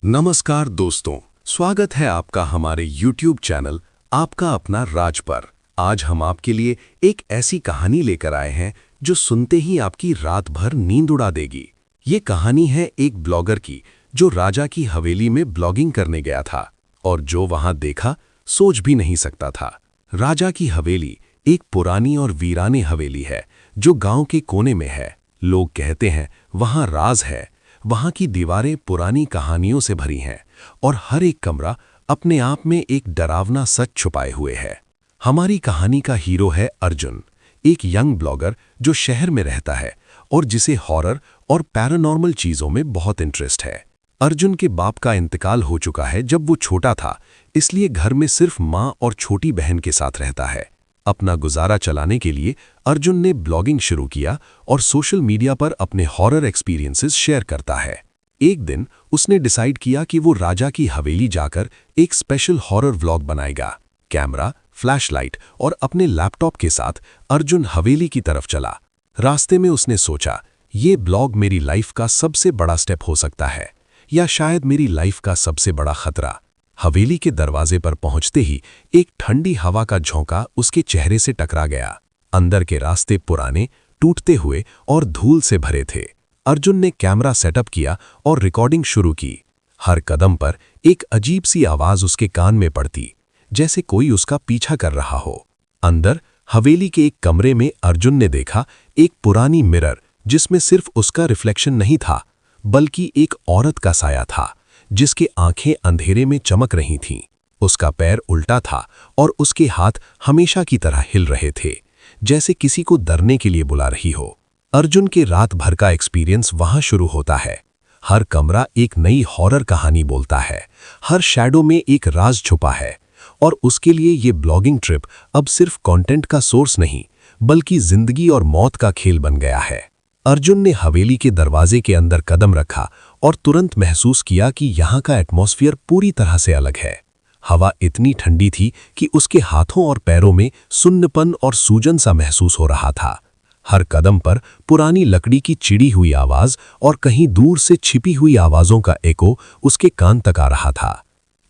नमस्कार दोस्तों, स्वागत है आपका हमारे YouTube चैनल आपका अपना राज पर। आज हम आपके लिए एक ऐसी कहानी लेकर आए हैं जो सुनते ही आपकी रात भर नींद उड़ा देगी। ये कहानी है एक ब्लॉगर की जो राजा की हवेली में ब्लॉगिंग करने गया था और जो वहां देखा सोच भी नहीं सकता था। राजा की हवेली एक पुरानी और वीरानी हवेली है जो गांव के कोने में है। लोग कहते हैं वहां राज है। वहां की दीवारें पुरानी कहानियों से भरी हैं और हर एक कमरा अपने आप में एक डरावना सच छुपाए हुए है। हमारी कहानी का हीरो है अर्जुन, एक यंग ब्लॉगर जो शहर में रहता है और जिसे हॉरर और पैरानॉर्मल चीजों में बहुत इंटरेस्ट है। अर्जुन के बाप का इंतकाल हो चुका है जब वो छोटा था, इसलिए घर में सिर्फ माँ और छोटी बहन के साथ रहता है। अपना गुजारा चलाने के लिए अर्जुन ने ब्लॉगिंग शुरू किया और सोशल मीडिया पर अपने हॉरर एक्सपीरियंसेस शेयर करता है। एक दिन उसने डिसाइड किया कि वो राजा की हवेली जाकर एक स्पेशल हॉरर व्लॉग बनाएगा। कैमरा, फ्लैशलाइट और अपने लैपटॉप के साथ अर्जुन हवेली की तरफ चला। रास्ते में उसने सोचा, ये ब्लॉग मेरी लाइफ का सबसे बड़ा स्टेप हो सकता है या शायद मेरी लाइफ का सबसे बड़ा खतरा। हवेली के दरवाजे पर पहुंचते ही एक ठंडी हवा का झोंका उसके चेहरे से टकरा गया। अंदर के रास्ते पुराने, टूटते हुए और धूल से भरे थे। अर्जुन ने कैमरा सेटअप किया और रिकॉर्डिंग शुरू की। हर कदम पर एक अजीब सी आवाज उसके कान में पड़ती, जैसे कोई उसका पीछा कर रहा हो। अंदर हवेली के एक कमरे में अर्जुन ने देखा एक पुरानी मिरर जिसमें सिर्फ उसका रिफ्लेक्शन नहीं था बल्कि एक औरत का साया था जिसके आंखें अंधेरे में चमक रही थीं। उसका पैर उल्टा था और उसके हाथ हमेशा की तरह हिल रहे थे, जैसे किसी को डरने के लिए बुला रही हो। अर्जुन के रात भर का एक्सपीरियंस वहां शुरू होता है। हर कमरा एक नई हॉरर कहानी बोलता है, हर शैडो में एक राज छुपा है और उसके लिए ये ब्लॉगिंग ट्रिप अब सिर्फ कंटेंट का सोर्स नहीं बल्कि जिंदगी और मौत का खेल बन गया है। अर्जुन ने हवेली के दरवाजे के अंदर कदम रखा और तुरंत महसूस किया कि यहाँ का एटमॉस्फेयर पूरी तरह से अलग है। हवा इतनी ठंडी थी कि उसके हाथों और पैरों में सुन्नपन और सूजन सा महसूस हो रहा था। हर कदम पर पुरानी लकड़ी की चिड़ी हुई आवाज और कहीं दूर से छिपी हुई आवाजों का एको उसके कान तक आ रहा था।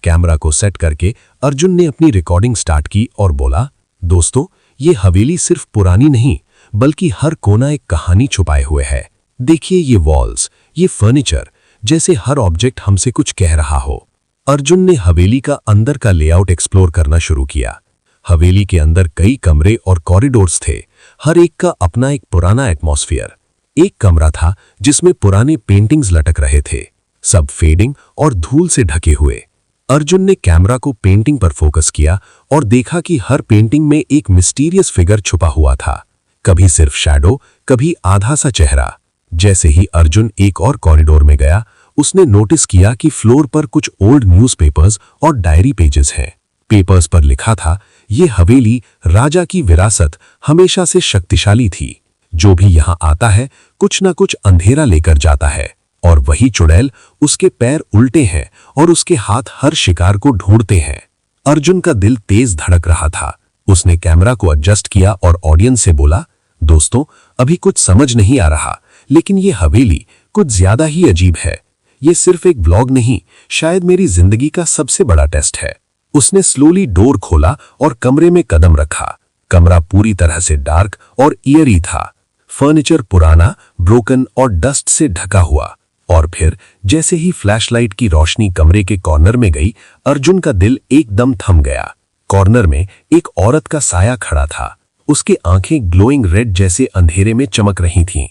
कैमरा को सेट करके अर्जुन ने अपनी रिकॉर्डिंग स्टार्ट की और बोला, दोस्तों, ये हवेली सिर्फ पुरानी नहीं बल्कि हर कोना एक कहानी छुपाए हुए है। देखिए ये वॉल्स, ये फर्नीचर, जैसे हर ऑब्जेक्ट हमसे कुछ कह रहा हो। अर्जुन ने हवेली का अंदर का लेआउट एक्सप्लोर करना शुरू किया। हवेली के अंदर कई कमरे और कॉरिडोर्स थे, हर एक का अपना एक पुराना एटमॉस्फेयर। एक कमरा था जिसमें पुराने पेंटिंग्स लटक रहे थे, सब फेडिंग और धूल से ढके हुए। अर्जुन ने कैमरा को पेंटिंग पर फोकस किया और देखा कि हर पेंटिंग में एक मिस्टीरियस फिगर छुपा हुआ था, कभी सिर्फ शैडो, कभी आधा सा चेहरा। जैसे ही अर्जुन एक और कॉरिडोर में गया, उसने नोटिस किया कि फ्लोर पर कुछ ओल्ड न्यूज़पेपर्स और डायरी पेजेस हैं। पेपर्स पर लिखा था, ये हवेली राजा की विरासत हमेशा से शक्तिशाली थी। जो भी यहाँ आता है कुछ न कुछ अंधेरा लेकर जाता है और वही चुड़ैल, उसके पैर उल्टे हैं और उसके हाथ हर शिकार को ढूंढते हैं। अर्जुन का दिल तेज धड़क रहा था। उसने कैमरा को एडजस्ट किया और ऑडियंस से बोला, दोस्तों, अभी कुछ समझ नहीं आ रहा, लेकिन ये हवेली कुछ ज्यादा ही अजीब है। ये सिर्फ एक व्लॉग नहीं, शायद मेरी जिंदगी का सबसे बड़ा टेस्ट है। उसने स्लोली डोर खोला और कमरे में कदम रखा। कमरा पूरी तरह से डार्क और ईयरी था। फर्नीचर पुराना, ब्रोकन और डस्ट से ढका हुआ। और फिर जैसे ही फ्लैशलाइट की रोशनी कमरे के कॉर्नर में गई, अर्जुन का दिल एकदम थम गया। कॉर्नर में एक औरत का साया खड़ा था। उसके आंखें ग्लोइंग रेड जैसे अंधेरे में चमक रही थीं।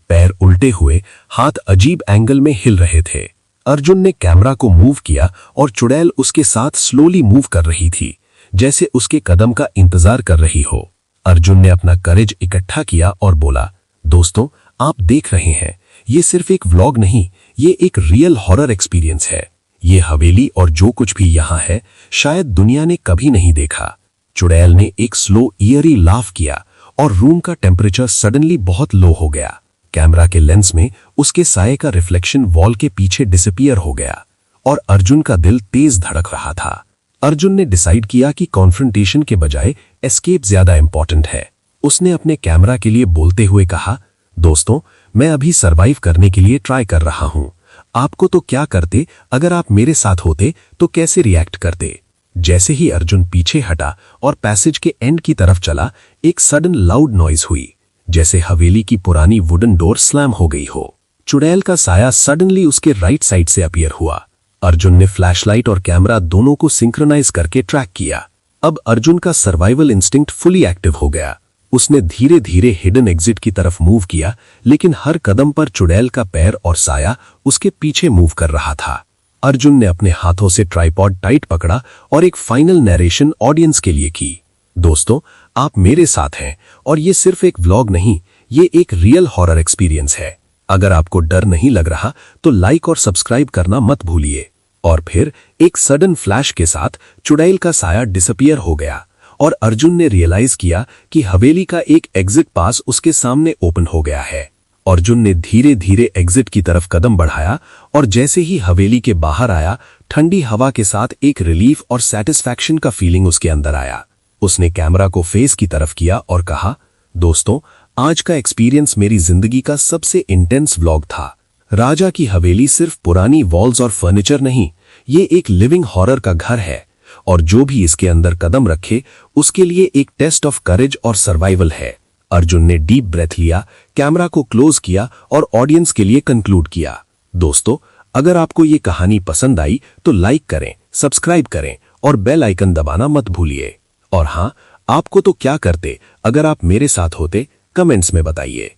पैर उल्टे हुए, हाथ अजीब एंगल में हिल रहे थे। अर्जुन ने कैमरा को मूव किया और चुड़ैल उसके साथ स्लोली मूव कर रही थी, जैसे उसके कदम का इंतजार कर रही हो। अर्जुन ने अपना करेज इकट्ठा किया और बोला, दोस्तों, आप देख रहे हैं, ये सिर्फ एक व्लॉग नहीं, ये एक रियल हॉरर एक्सपीरियंस है। ये हवेली और जो कुछ भी यहाँ है शायद दुनिया ने कभी नहीं देखा। चुड़ैल ने एक स्लो ईयरी लाफ किया और रूम का टेम्परेचर सडनली बहुत लो हो गया। कैमरा के लेंस में उसके साये का रिफ्लेक्शन वॉल के पीछे डिसअपीयर हो गया और अर्जुन का दिल तेज धड़क रहा था। अर्जुन ने डिसाइड किया कि कॉन्फ्रंटेशन के बजाय एस्केप ज्यादा इंपॉर्टेंट है। उसने अपने कैमरा के लिए बोलते हुए कहा, दोस्तों, मैं अभी सरवाइव करने के लिए ट्राई कर रहा हूं। आपको तो क्या करते, अगर आप मेरे साथ होते तो कैसे रिएक्ट करते। जैसे ही अर्जुन पीछे हटा और पैसेज के एंड की तरफ चला, एक सडन लाउड नॉइज हुई, जैसे हवेली की पुरानी वुडन डोर स्लैम हो गई हो। चुड़ैल का साया सडनली उसके राइट साइड से अपीयर हुआ। अर्जुन ने फ्लैशलाइट और कैमरा दोनों को सिंक्रोनाइज करके ट्रैक किया। अब अर्जुन का सर्वाइवल इंस्टिंक्ट फुली एक्टिव हो गया। उसने धीरे धीरे हिडन एग्जिट की तरफ मूव किया, लेकिन हर कदम पर चुड़ैल का पैर और साया उसके पीछे मूव कर रहा था। अर्जुन ने अपने हाथों से ट्राइपॉड टाइट पकड़ा और एक फाइनल नैरेशन ऑडियंस के लिए की। दोस्तों, आप मेरे साथ हैं और ये सिर्फ एक व्लॉग नहीं, ये एक रियल हॉरर एक्सपीरियंस है। अगर आपको डर नहीं लग रहा तो लाइक और सब्सक्राइब करना मत भूलिए। और फिर एक सडन फ्लैश के साथ चुड़ैल का साया डिसअपीयर हो गया और अर्जुन ने रियलाइज किया कि हवेली का एक एग्जिट पास उसके सामने ओपन हो गया है। अर्जुन ने धीरे धीरे एग्जिट की तरफ कदम बढ़ाया और जैसे ही हवेली के बाहर आया, ठंडी हवा के साथ एक रिलीफ और सेटिस्फैक्शन का फीलिंग उसके अंदर आया। उसने कैमरा को फेस की तरफ किया और कहा, दोस्तों, आज का एक्सपीरियंस मेरी जिंदगी का सबसे इंटेंस व्लॉग था। राजा की हवेली सिर्फ पुरानी वॉल्स और फर्नीचर नहीं, ये एक लिविंग हॉरर का घर है और जो भी इसके अंदर कदम रखे उसके लिए एक टेस्ट ऑफ करेज और सर्वाइवल है। अर्जुन ने डीप ब्रेथ लिया, कैमरा को क्लोज किया और ऑडियंस के लिए कंक्लूड किया। दोस्तों, अगर आपको ये कहानी पसंद आई तो लाइक करें, सब्सक्राइब करें और बेल आइकन दबाना मत भूलिए। और हाँ, आपको तो क्या करते अगर आप मेरे साथ होते, कमेंट्स में बताइए।